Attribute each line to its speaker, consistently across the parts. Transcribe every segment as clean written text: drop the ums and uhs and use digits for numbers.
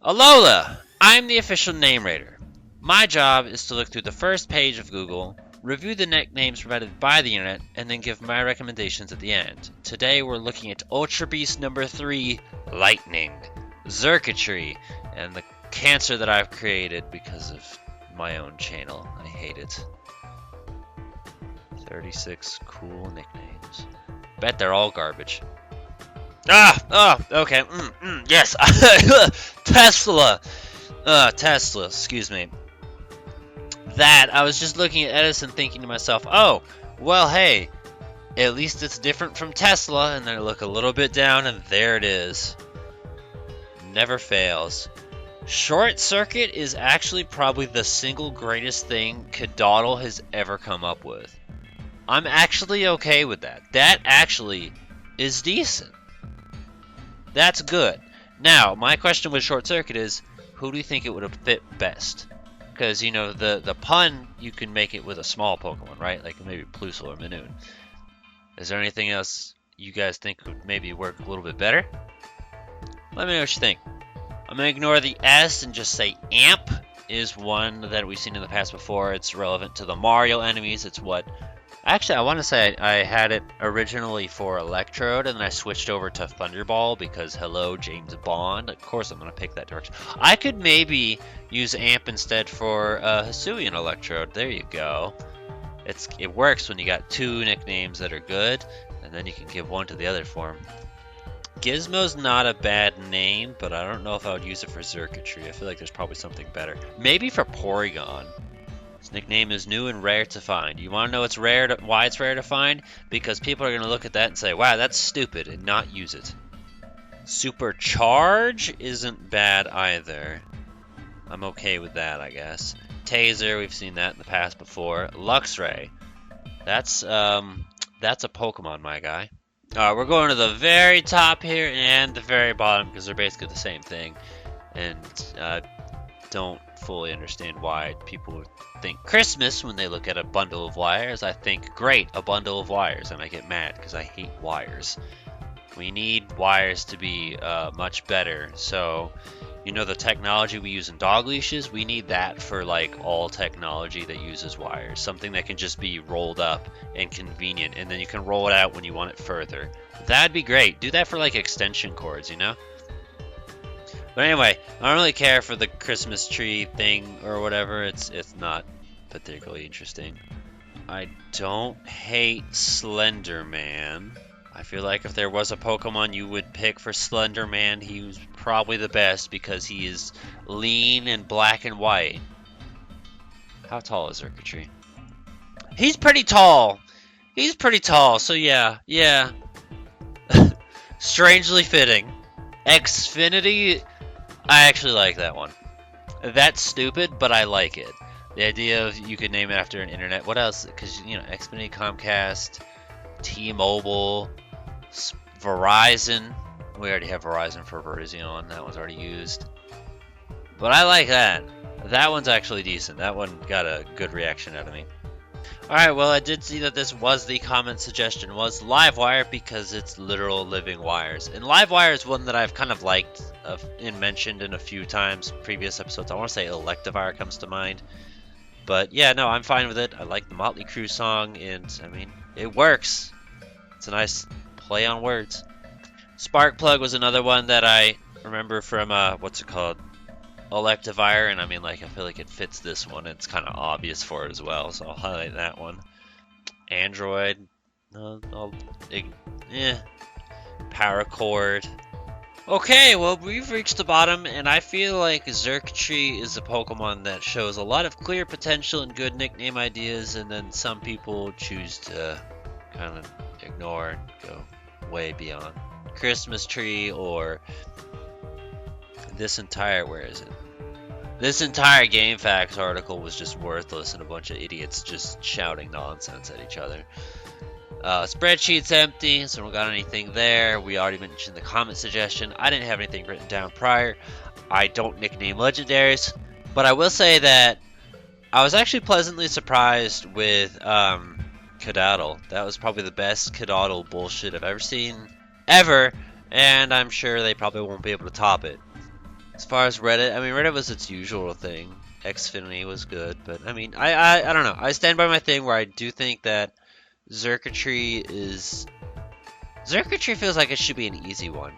Speaker 1: Alola! I'm the official name rater. My job is to look through the first page of Google, review the nicknames provided by the internet, and then give my recommendations at the end. Today we're looking at Ultra Beast number 3, Lightning, Xurkitree, and the cancer that I've created because of my own channel. I hate it. 36 cool nicknames. Bet they're all garbage. Okay. Yes. Tesla. Tesla, excuse me. I was just looking at Edison thinking to myself, oh, well, hey, at least it's different from Tesla. And then I look a little bit down and there it is. Never fails. Short Circuit is actually probably the single greatest thing Kedaddle has ever come up with. I'm actually okay with that. That actually is decent. That's good. Now, my question with Short Circuit is, who do you think it would have fit best? Because, you know, the pun, you can make it with a small Pokemon, right? Like maybe Plusle or Minoon. Is there anything else you guys think would maybe work a little bit better? Let me know what you think. I'm going to ignore the S and just say Amp is one that we've seen in the past before. It's relevant to the Mario enemies. It's what... Actually, I want to say I had it originally for Electrode, and then I switched over to Thunderball because, hello, James Bond. Of course I'm going to pick that direction. I could maybe use Amp instead for Hisuian Electrode. There you go. It works when you got two nicknames that are good, and then you can give one to the other form. Gizmo's not a bad name, but I don't know if I would use it for Xurkitree. I feel like there's probably something better. Maybe for Porygon. His nickname is new and rare to find. You want to know why it's rare to find? Because people are going to look at that and say, wow, that's stupid, and not use it. Supercharge isn't bad either. I'm okay with that, I guess. Taser, we've seen that in the past before. Luxray. That's a Pokemon, my guy. We're going to the very top here and the very bottom because they're basically the same thing. And don't fully understand why people would think Christmas when they look at a bundle of wires. I think, great, a bundle of wires, and I get mad because I hate wires. We need wires to be much better. So, you know, the technology we use in dog leashes, we need that for like all technology that uses wires. Something that can just be rolled up and convenient, and then you can roll it out when you want it further. That'd be great. Do that for like extension cords, you know? But anyway, I don't really care for the Christmas tree thing or whatever. It's not particularly interesting. I don't hate Slenderman. I feel like if there was a Pokemon you would pick for Slenderman, he was probably the best because he is lean and black and white. How tall is Xurkitree? He's pretty tall. He's pretty tall, so yeah. Strangely fitting. Xfinity, I actually like that one. That's stupid, but I like it. The idea of you could name it after an internet. What else? Because, you know, Xfinity, Comcast, T-Mobile, Verizon. We already have Verizon for Verizon. That one's already used. But I like that. That one's actually decent. That one got a good reaction out of me. Alright, well, I did see that this was the comment suggestion, was Livewire, because it's literal living wires. And Livewire is one that I've kind of liked and mentioned in a few times, previous episodes. I want to say Electivire comes to mind. But yeah, no, I'm fine with it. I like the Motley Crue song, and I mean, it works. It's a nice play on words. Sparkplug was another one that I remember from, what's it called? Electivire, and I mean, like, I feel like it fits this one. It's kind of obvious for it as well, so I'll highlight that one. Android, Paracord. Okay, well, we've reached the bottom, and I feel like Xurkitree is a Pokemon that shows a lot of clear potential and good nickname ideas, and then some people choose to kind of ignore and go way beyond. Christmas tree, or this entire, where is it? This entire Game Facts article was just worthless and a bunch of idiots just shouting nonsense at each other. Spreadsheet's empty, so we don't got anything there. We already mentioned the comment suggestion. I didn't have anything written down prior. I don't nickname legendaries, but I will say that I was actually pleasantly surprised with Kedaddle. That was probably the best Kedaddle bullshit I've ever seen, ever, and I'm sure they probably won't be able to top it. As far as Reddit, I mean, Reddit was its usual thing. Xfinity was good, but I mean, I don't know. I stand by my thing where I do think that Xurkitree feels like it should be an easy one.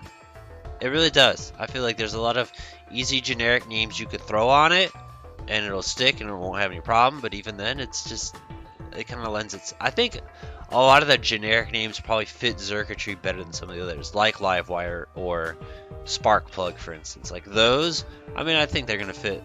Speaker 1: It really does. I feel like there's a lot of easy generic names you could throw on it, and it'll stick and it won't have any problem. But even then, it kind of lends its. I think a lot of the generic names probably fit Xurkitree better than some of the others, like Livewire or Sparkplug, for instance. Like those, I mean, I think they're gonna fit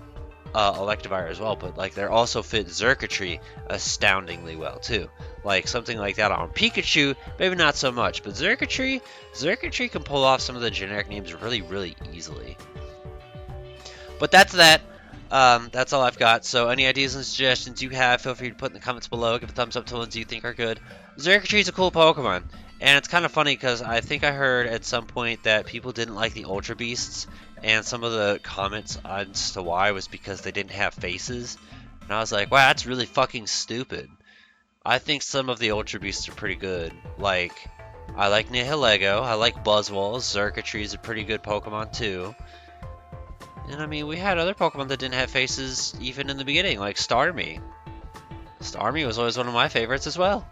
Speaker 1: Electivire as well, but like they're also fit Xurkitree astoundingly well too. Like something like that on Pikachu, maybe not so much, but Xurkitree can pull off some of the generic names really, really easily. But that's that. That's all I've got. So any ideas and suggestions you have, feel free to put in the comments below. Give a thumbs up to ones you think are good. Xurkitree's a cool Pokemon. And it's kind of funny because I think I heard at some point that people didn't like the Ultra Beasts. And some of the comments as to why was because they didn't have faces. And I was like, wow, that's really fucking stupid. I think some of the Ultra Beasts are pretty good. Like, I like Nihilego. I like Buzzwole. Xurkitree is a pretty good Pokemon too. And I mean, we had other Pokemon that didn't have faces even in the beginning, like Starmie. Starmie was always one of my favorites as well.